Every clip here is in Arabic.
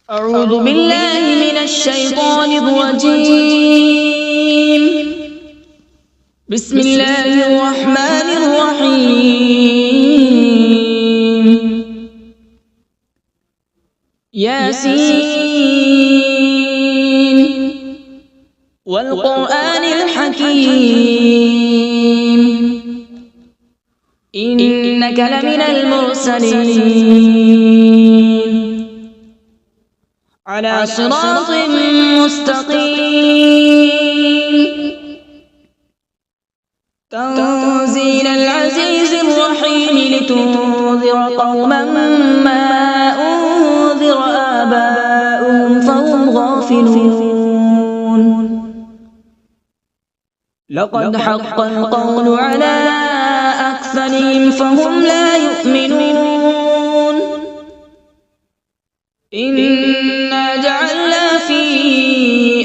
أعوذ بالله من الشيطان الرجيم. بسم الله الرحمن الرحيم. ياسين والقرآن الحكيم إنك لمن المرسلين على صراط مستقيم. تنزيل العزيز الرحيم لتنذر قوما ما أنذر آباؤهم فهم غافلون. لقد حق القول على أكثرهم فهم لا يؤمنون. إنا جعلنا في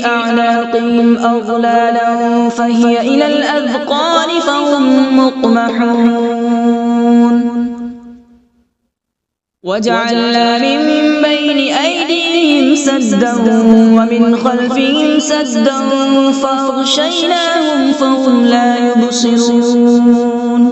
أعناقهم أغلالا فهي إلى الأذقان فهم مقمحون. وجعلنا من بين أيديهم سدا ومن خلفهم سدا فأغشيناهم فهم لا يبصرون.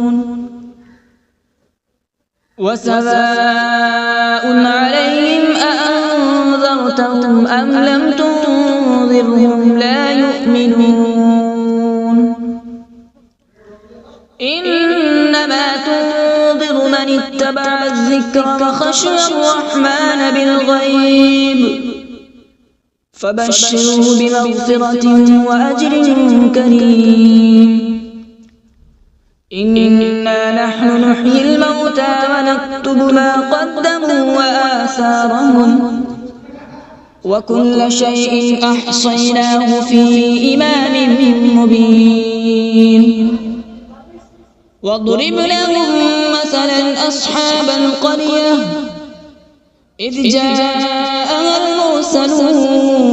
وسواء عليهم أأنذرتهم أم لم تنذرهم لا يؤمنون. إنما تنذر من اتبع الذكر وخشي الرحمن بالغيب فبشره بمغفرة وأجر كريم. إنا نحن نحيي الموتى ونكتب ما قدموا وآثارهم وكل شيء أحصيناه في إمام مبين. واضرب لهم مثلا أصحاب القرية إذ جاءها المرسلون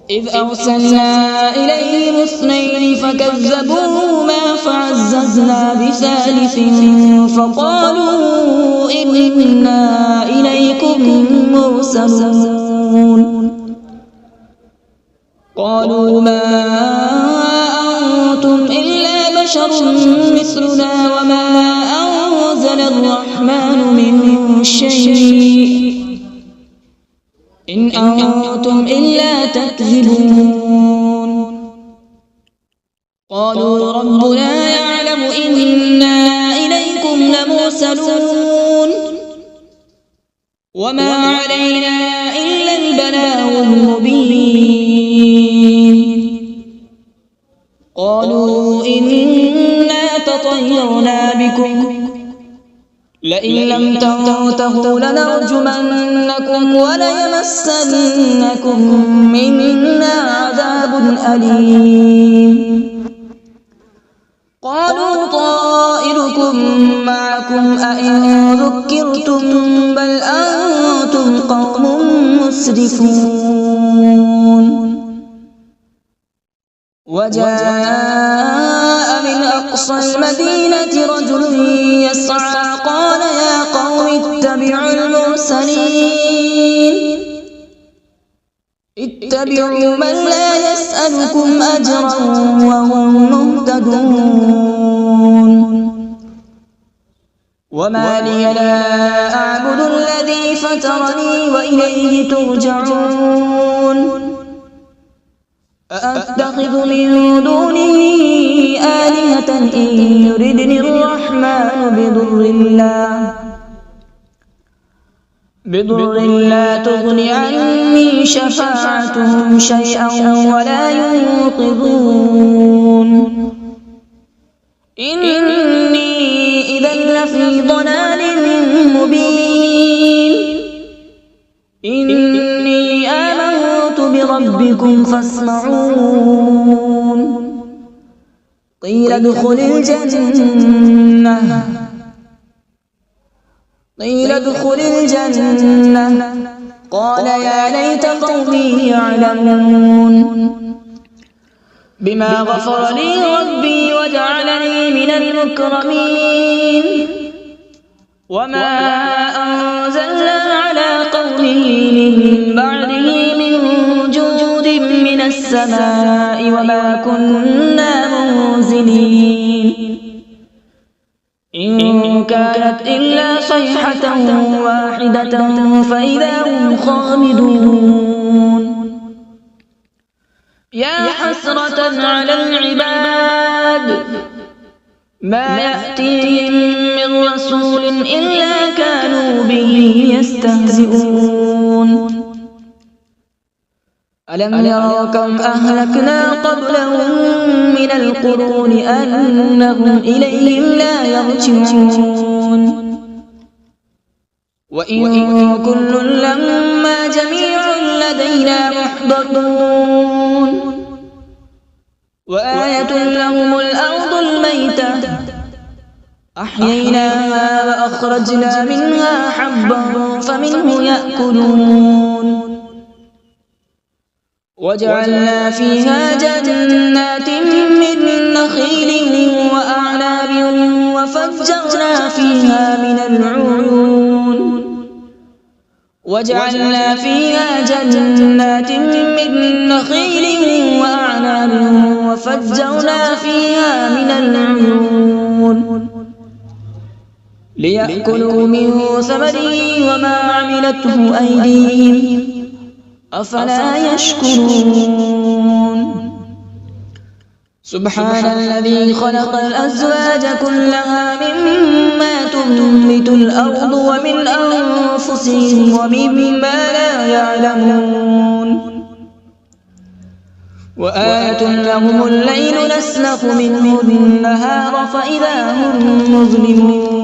إذ أرسلنا إليهم اثنين فكذبوهما فعززنا بثالث فقالوا إنا إليكم مرسلون. قالوا ما أنتم إلا بشر مثلنا وما أنزل الرحمن من شيء إن أنتم إلا تكذبون. قالوا ربنا يعلم إنا إليكم لمرسلون وما علينا إلا البلاغ المبين. قالوا إنا تطيرنا بكم لئن لم تنتهوا لنرجمنكم وليمسنكم منا عذاب أليم. قالوا طائركم معكم أئن ذكرتم بل أنتم قوم مسرفون. وجاء من أقصى المدينة رجل يسعى قال يا قوم اتبعوا المرسلين اتبعوا من لا يسألكم أجرا وهم مهتدون. وما لي لا أعبد الذي فطرني وإليه ترجعون. أأتخذ من دونه آلهة إن يردني الرحمن بضر لا تغن عني شفاعتهم شيئا ولا ينقذون. إني إذا لفي ضلال مبين. إني آمنت بربكم فاسمعون. قيل ادخل الجنة قال يا ليت قومي يعلمون. بما غفر لي ربي وجعلني من المكرمين. وما أنزلنا على من بعده من جود من السماء وما كنا منزلين إن كانت إلا صيحة واحدة فإذا هم خامدون يا حسرة على العباد ما يأتيهم من رسول إلا كانوا به يستهزئون ألم يروا كم أهلكنا قبلهم من القرون أنهم إليهم لا يرجعون وإن كل لما جميع لدينا محضرون وآية لهم الأرض الميتة أحييناها وأخرجنا منها حبا فمنه يأكلون وجعلنا فيها جنات من نخيل وأعناب وفجرنا فيها من العيون وجعلنا فيها جنات من نخيل وأعناب وفجرنا فيها من العيون ليأكلوا من ثمره وما عملته أيديهم أفلا يشكرون سبحان الذي خلق الأزواج كلها مما تنبت الأرض ومن أنفسهم ومما لا يعلمون وآية لهم الليل نسلخ منه النهار فإذا هم مظلمون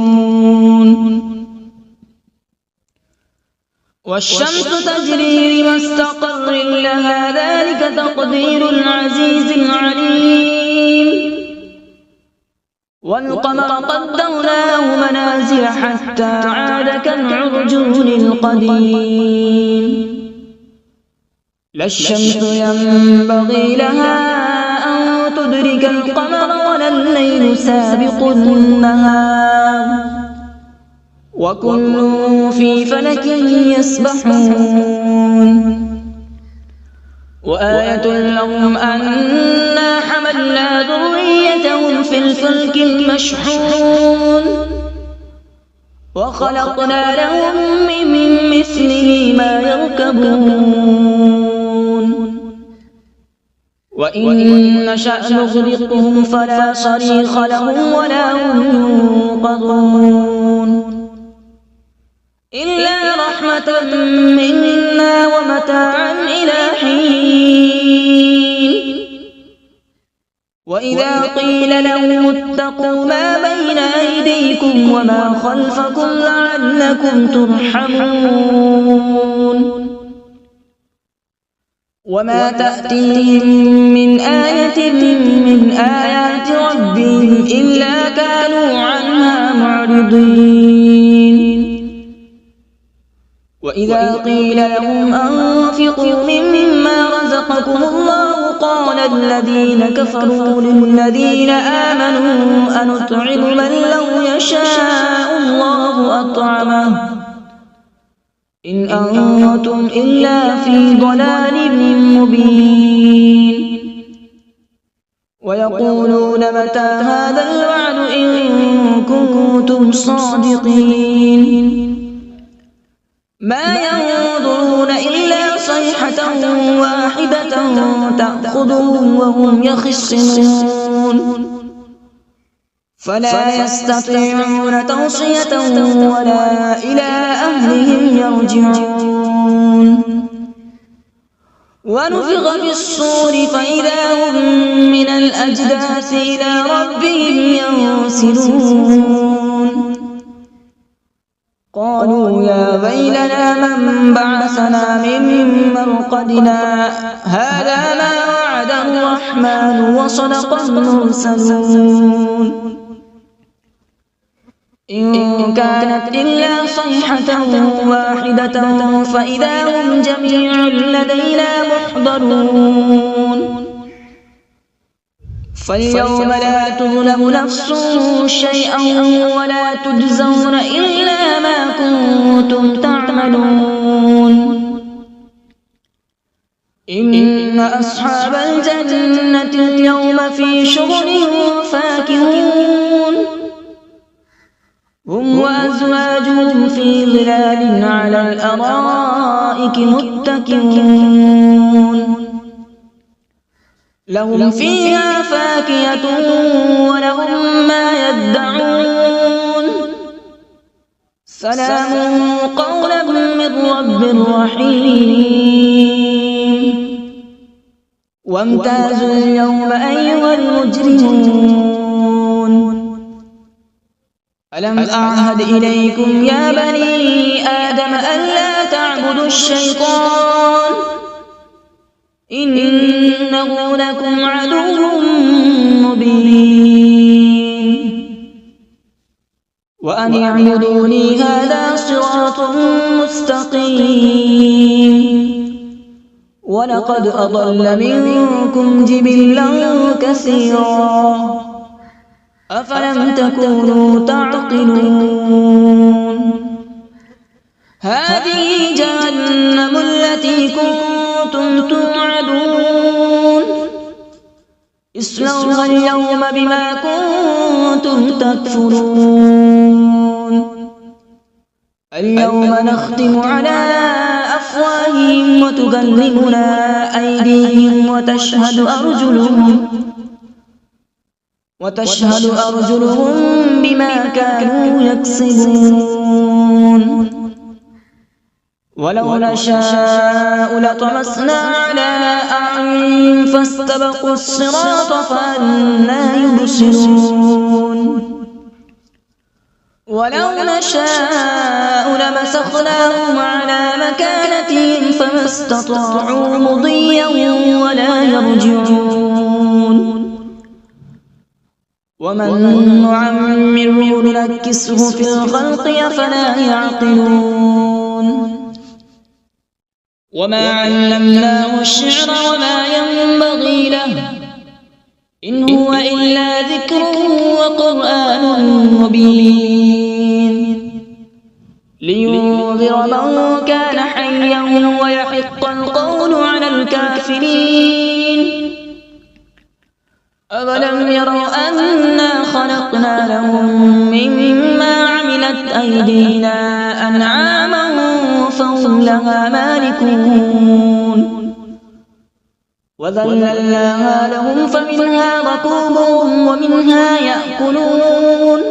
والشمس تجري لمستقر لها ذلك تقدير العزيز العليم والقمر قدرناه منازل حتى عاد كالعرجون القديم لا الشمس ينبغي لها أن تدرك القمر ولا الليل سابق النهار وكل في فلك يسبحون وآية لهم أنا حملنا ذريتهم في الفلك المشحون وخلقنا لهم من مثله ما يركبون وإن نشأ نغرقهم فلا صريخ لهم ولا هم ينقذون إلا رحمة منا ومتاعا إلى حين وإذا قيل لهم اتقوا ما بين أيديكم وما خلفكم لعلكم ترحمون وما تأتيهم من آية من آيات ربهم إلا كانوا عنها معرضين وإذا قيل لهم أنفقوا مما رزقكم الله قال الذين كفروا للذين آمنوا أنطعم من لو يشاء الله أطعمه إن أنتم إلا في ضلال مبين ويقولون متى هذا الوعد إن كنتم صادقين ما ينظرون إلا صيحة واحدة تأخذهم وهم يخصمون فلا يستطيعون توصية ولا إلى أهلهم يرجعون ونفخ في الصور فإذا هم من الأجداث إلى ربهم ينسلون قالوا يا ويلنا من بعثنا من مرقدنا هذا ما وعد الرحمن وصدق المرسلون إن كانت إلا صيحة واحدة فإذا هم جميع لدينا محضرون فاليوم لا تظلم نفس شيئا ولا تجزون إلا ما كنتم تعملون إن أصحاب الجنة اليوم في شغل فاكهون هم وأزواجهم في ظلال على الأرائك متكئون لهم فيها فاكهة ولهم ما يدعون سلام قولا من رب رحيم وامتازوا اليوم أيها المجرمون ألم أعهد إليكم يا بني آدم ألا تعبدوا الشيطان إنه لكم عدو مبين وأن اعبدوني هذا صراط مستقيم ولقد أضل منكم جبلا كثيرا أفلم تكونوا تعقلون هذه جهنم التي كنتم توعدون اصلوها اليوم بما كنتم تكفرون اليوم نختم على أفواههم وتكلمنا أيديهم وتشهد أرجلهم بما كانوا يكسبون ولو نشاء لطمسنا على أعينهم فاستبقوا الصراط فأنى يبصرون ولو نشاء لمسخناهم على مكانتهم فما استطاعوا مضيا ولا يرجعون ومن نعمره ننكسه في الخلق أفلا يعقلون وما علمناه الشعر وما ينبغي له إن هو إلا ذكر وقرآن مبين لينذر من كان حيا ويحق القول على الكافرين أولم يروا أنا خلقنا لهم مما عملت أيدينا أنعاما فهم لها مالكون وذللناها لهم فمنها ركوبهم ومنها يأكلون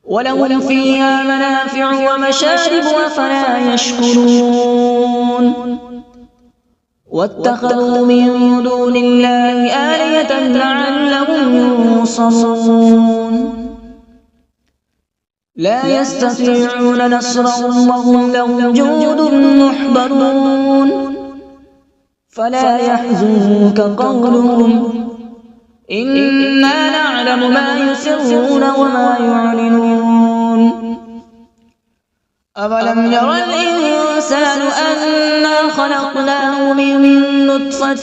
ولهم فيها منافع ومشارب أفلا يشكرون واتخذوا من دون الله آلهة لعلهم ينصرون لا يستطيعون نصرهم وهم لهم جند محضرون فلا يحزنك قولهم إنا نعلم ما يسرون وما يعلنون أولم ير الإنسان أنا خلقناه من نطفة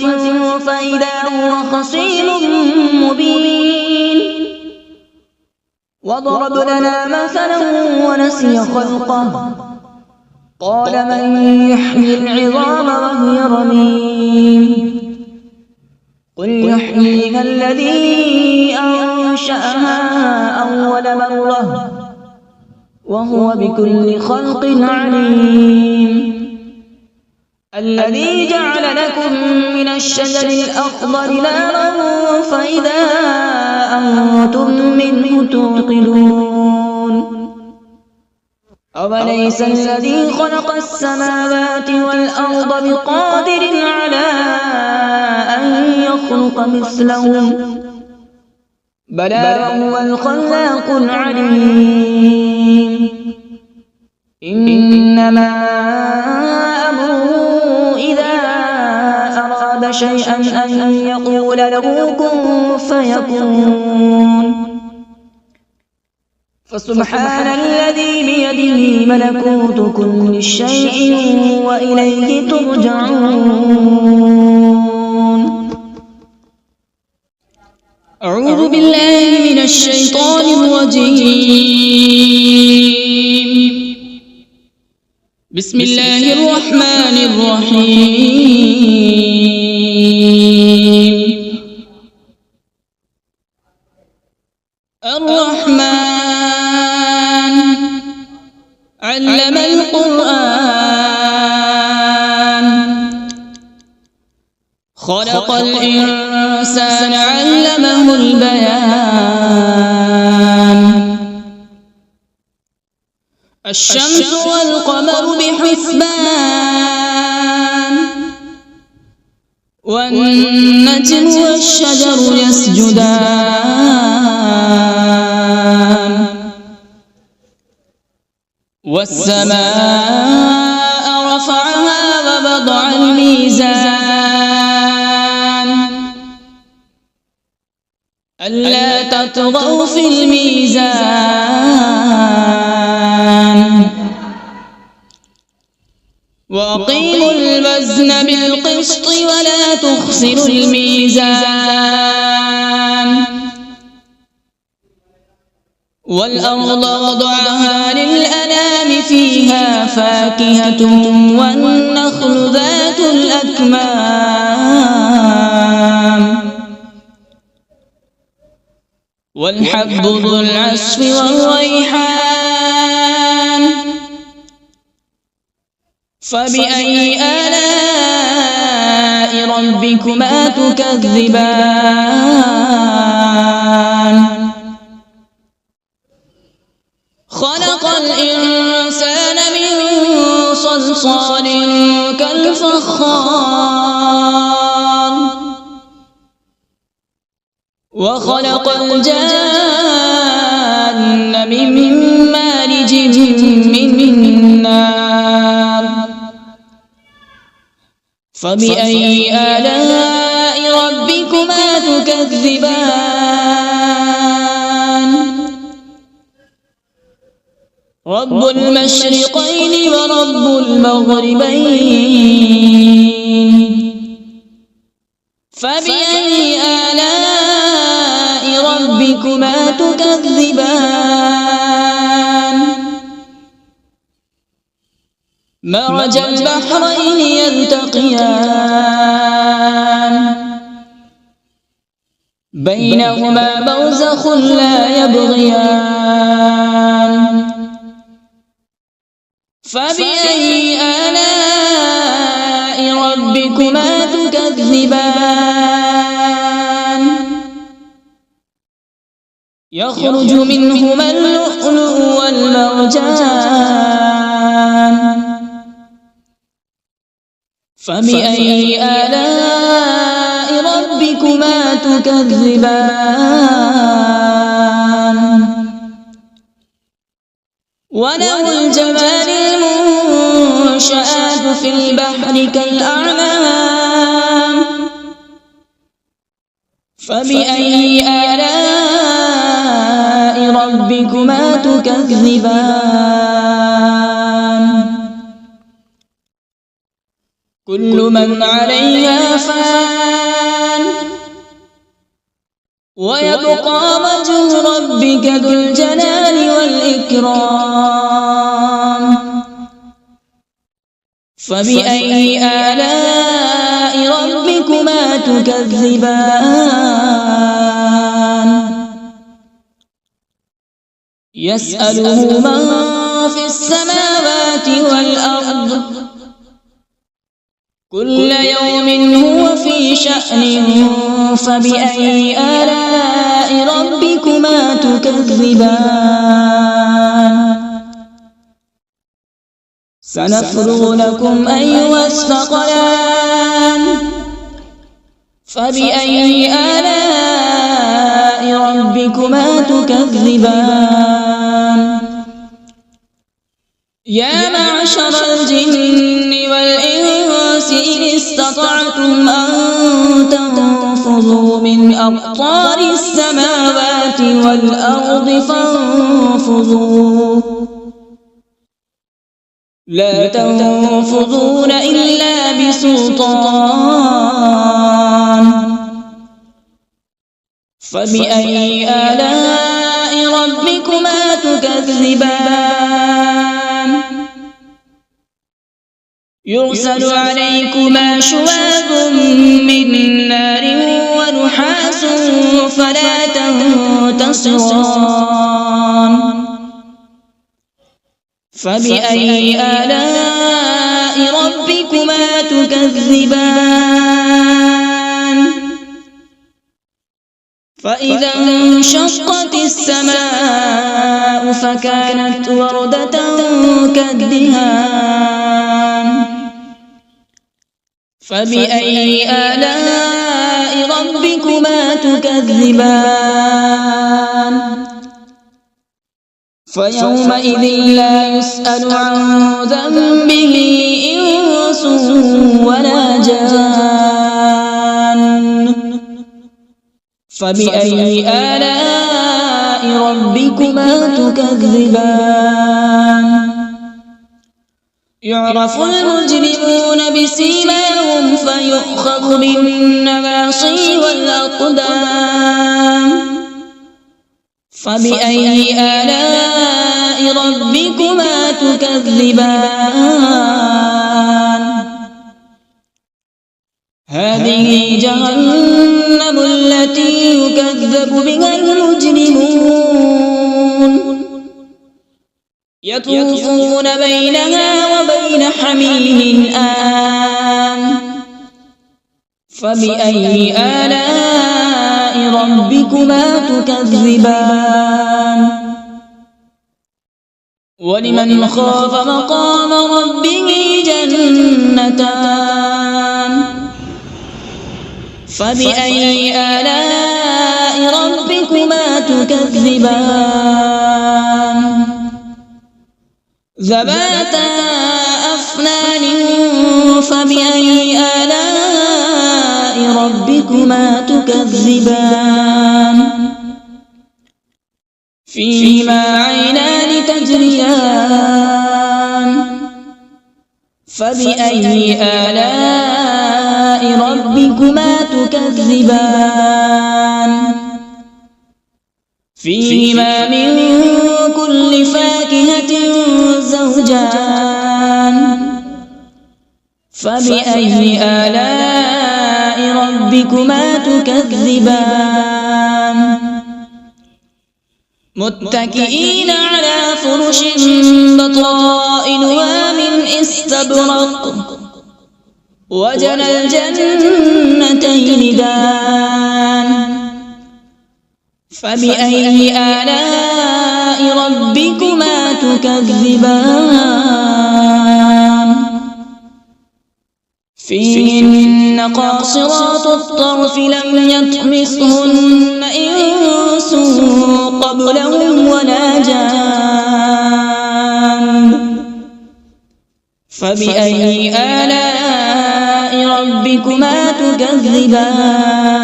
فإذا هو خصيم مبين وضرب لنا مثلا ونسي خلقه قال من يحيي العظام وهي رميم قل يحييها الذي أنشأها أول مرة وهو بكل خلق عليم الذي جعل لكم من الشجر الأخضر نارا فإذا أنتم منه توقدون أوليس الذي خلق السماوات والأرض بقادر على أن يخلق مثلهم بلى هو الخلاق العليم إنما أمره إذا أراد شيئا أن يقول له كن فيكون فسبحان الذي بيده ملكوت كل شيء وإليه ترجعون أعوذ بالله من الشيطان الرجيم بسم الله الرحمن الرحيم. الرحمن علم القرآن، خلق الإنسان علمه البيان. الشمس والقمر بحسبان، والنجم والشجر يسجدان. والسماء رفعها ووضع الميزان، ألا تطغوا في الميزان. وأقيموا الوزن بالقسط ولا تخسروا الميزان. والأرض وضعها للأنام، فيها فاكهة والنخل ذات الأكمام، والحب ذو العصف والريحان. فبأي آلاء ربكما تكذبان؟ خلق الإنسان من صلصال كالفخار، وخلق الجان من مارج من نار. فبأي آلاء ربكما تكذبان؟ رب المشرقين ورب المغربين. فبأي آلاء ربكما تكذبان؟ مرج البحرين يلتقيان، بينهما برزخ لا يبغيان. فبأي آلاء ربكما تكذبان؟ يخرج منهما اللؤلؤ والمرجان. فبأي آلاء ربكما تكذبان؟ وله الجوار المنشآت في البحر كالأعلام. فبأي آلاء ربكما تكذبان؟ كل من عليها فان، ويبقى وجه ربك ذو الجلال والإكرام. فبأي آلاء ربكما تكذبان؟ يسأله من في السماوات والأرض، كل يوم هو في شأن. فبأي آلاء ربكما تكذبان؟ سنفرغ لكم أيها الثقلان. فبأي آلاء ربكما تكذبان؟ يا معشر الجن والإنس إن استطعتم أن تنفذوا من أقطار السماوات والأرض فانفذوا، لا تنفذون إلا بسلطان. فبأي آلاء ربكما تكذبان؟ يرسل عليكما شواظ من نار ونحاس فلا تنتصران فبأي آلاء ربكما تكذبان فإذا انشقت السماء فكانت وردة كالدهان فبأي آلاء ربكما تكذبان فيومئذ لا يسأل عن ذنبه إنس ولا جان فبأي آلاء ربكما تكذبان يعرف المجرمون بسيماهم فيؤخذ بالنواصي والأقدام فبأي آلاء ربكما تكذبان هذه جهنم التي يكذب بها المجرمون يطوفون بينها وبين حميم آن فبأي آلاء ربكما تكذبان ولمن خاف مقام ربه جنتان فبأي آلاء ربكما تكذبان ذواتا أفنان فبأي آلاء ربكما تكذبان فيهما عينان تجريان فبأي آلاء ربكما تكذبان فيهما من كل فاكهة زوجان فبأي آلاء ربكما تكذبان متكئين على فرش بطائنها من استبرق وجنى الجنتين دان فبأي آلاء ربكما تكذبان فيهن قاصرات الطرف لم يطمثهن إنس قبلهم ولا جان فبأي آلاء ربكما تكذبان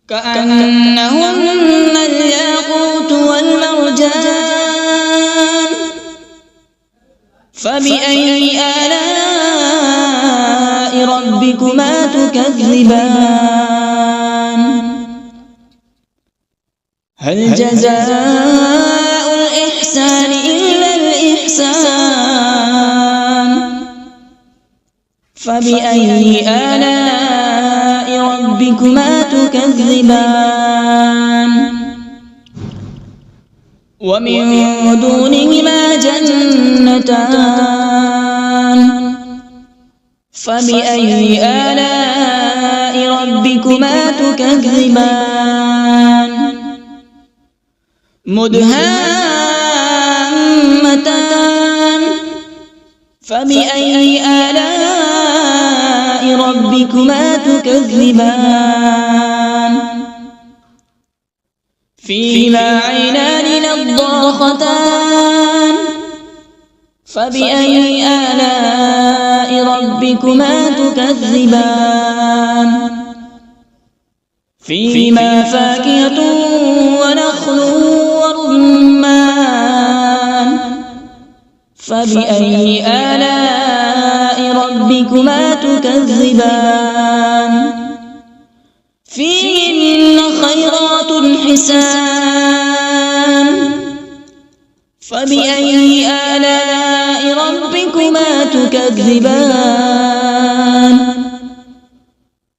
كأنهن الياقوت والمرجان فبأي آلاء ربكما تكذبان هل جزاء الإحسان إلا الإحسان فبأي آلاء ربكما تكذبان ومن دونهما جنتان فبأي آلاء ربكما تكذبان مدهامتان فبأي آلاء ربكما تكذبان فيهما عينان نضاختان فبأي آلاء ربكما تكذبان فيهما فاكهة ونخل ورمان فبأي آلاء ربكما تكذبان فيهن خيرات حسان فبأي آلاء ربكما ربكما تكذبان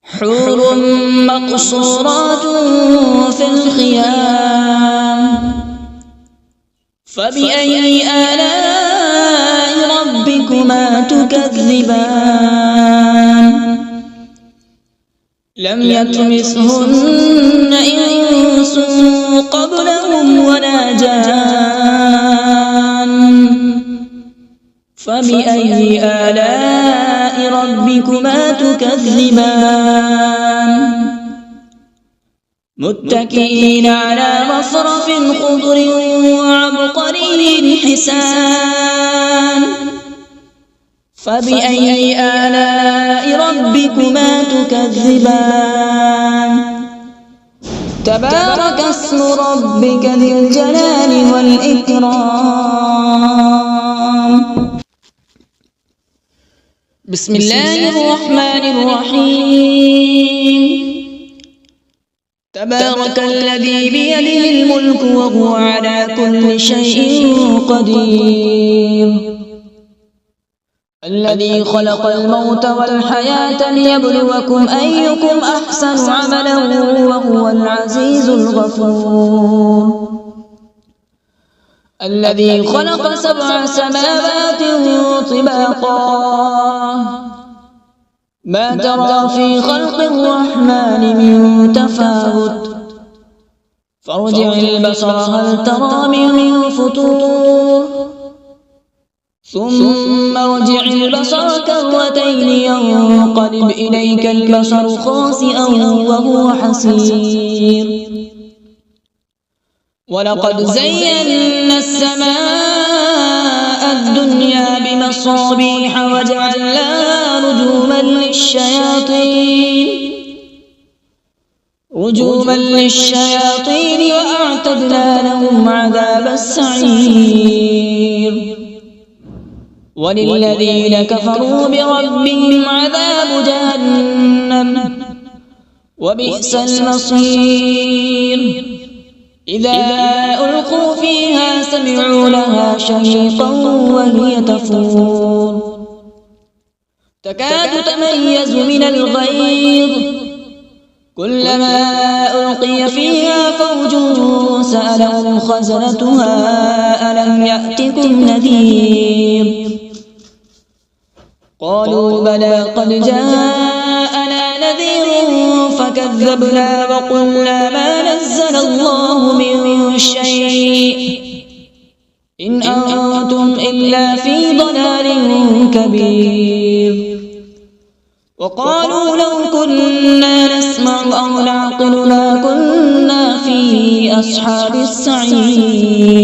حور مقصورات في الخيام فبأي آلاء ربكما تكذبان لم يطمثهن إنس قبلهم ولا جان فبأي آلاء ربكما تكذبان متكئين على رفرف خضر وعبقري حسان فبأي آلاء ربكما تكذبان تبارك اسم ربك ذي الجلال والإكرام بسم الله الرحمن الرحيم تبارك الذي بيده الملك وهو على كل شيء قدير الذي خلق الموت والحياة ليبلوكم أيكم أحسن عملا وهو العزيز الغفور الذي خلق 7 سماوات طباقا ما ترى في خلق الرحمن من تفاوت فارجع البصر هل ترى من فطور ثم ارجع البصر كرتين ينقلب إليك البصر خاسئا وهو حسير ولقد زينا السماء الدنيا بمصابيح وجعلناها رجوما للشياطين وأعتدنا لهم عذاب السعير وللذين كفروا بربهم عذاب جهنم وبئس المصير إذا ألقوا فيها سمعوا لها شهيقا وهي تفور تكاد تميز من الغيظ كلما ألقي فيها فوج سألهم خزنتها ألم يأتكم نذير قالوا بلى قد جاءنا نذير فكذبنا وقلنا ما نزل الله من شيء إن أنتم إلا في ضلال كبير وقالوا لو كنا نسمع أو نعقل ما كنا في أصحاب السعير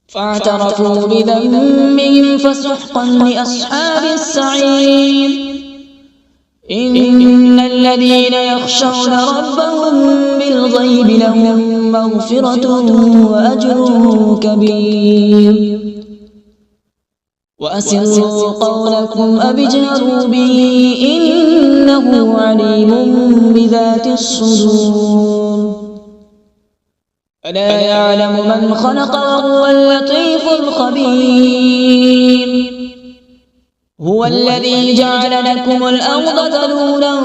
فاعترفوا بذنبهم فسحقا لأصحاب السعير إن الذين يخشون ربهم بالغيب لهم مغفرة وأجر كبير وأسروا قولكم أو اجهروا به إنه عليم بذات الصدور ألا يعلم من خلق وهو اللطيف الخبير هو الذي جعل لكم الأرض ذلولا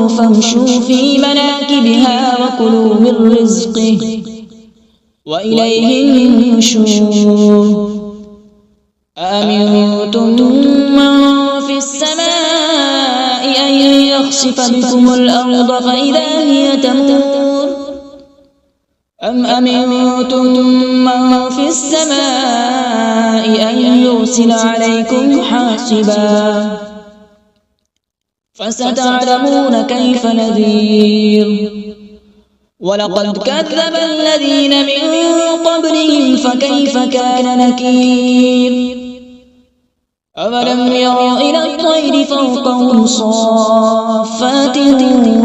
فامشوا في مناكبها وكلوا من رزقه وإليه النشور أأمنتم من في السماء أن يخسف بكم الأرض فإذا هي تمور أم أمنتم من في السماء أن يرسل عليكم حاصبا فستعلمون كيف نذير ولقد كذب الذين من قبلهم فكيف كان نكير أولم يروا إلى الطير فوقهم صافات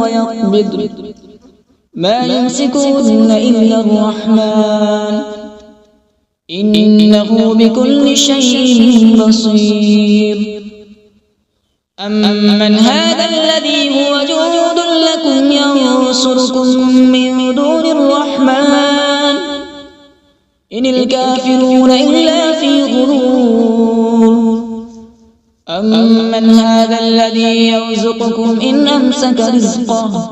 ويقبض ما يمسكون إلا الرحمن إنه بكل شيء بصير أمن هذا الذي هو جند لكم ينصركم من دون الرحمن إن الكافرون إلا في غرور أمن هذا الذي يرزقكم إن أمسك رزقه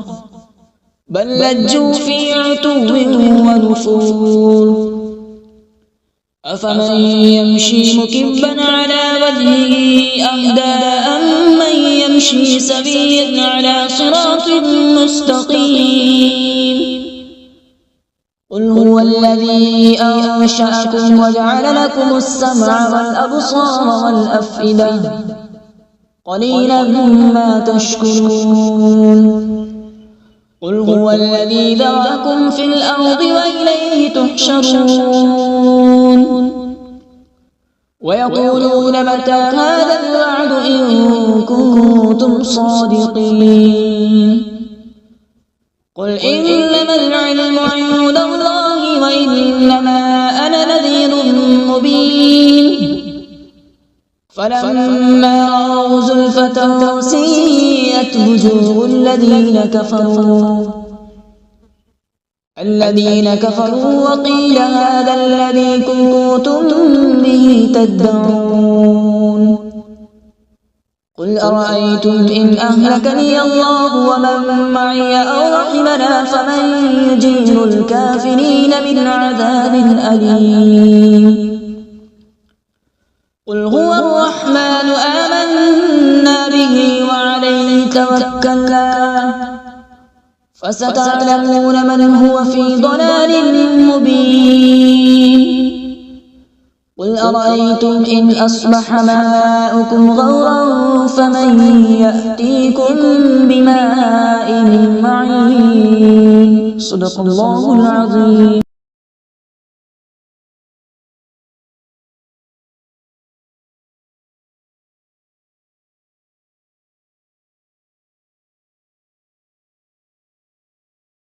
بل لجوا في عتو ونفور أفمن يمشي مكبا على وجهه أهدى أمن يمشي سويا على صراط مستقيم قل هو الذي أنشأكم وجعل لكم السمع والأبصار والأفئدة قليلا ما تشكرون قل هو الذي ذرأكم في الأرض وإليه تحشرون ويقولون متى هذا الوعد إن كنتم صادقين قل إنما العلم عند الله وإنما أنا نذير مبين فلما رأوا زلفة سيئت وجوه الذين كفروا وقيل هذا الذي كنتم به تدعون قل أرأيتم إن أهلكني الله ومن معي أو رحمنا فمن يجير الكافرين من عذاب أليم قل هو الرحمن آمنا به وعليه توكلنا فستعلمون من هو في ضلال مبين قل أرأيتم إن أصبح ماؤكم غورا فمن يأتيكم بماء معين صدق الله العظيم.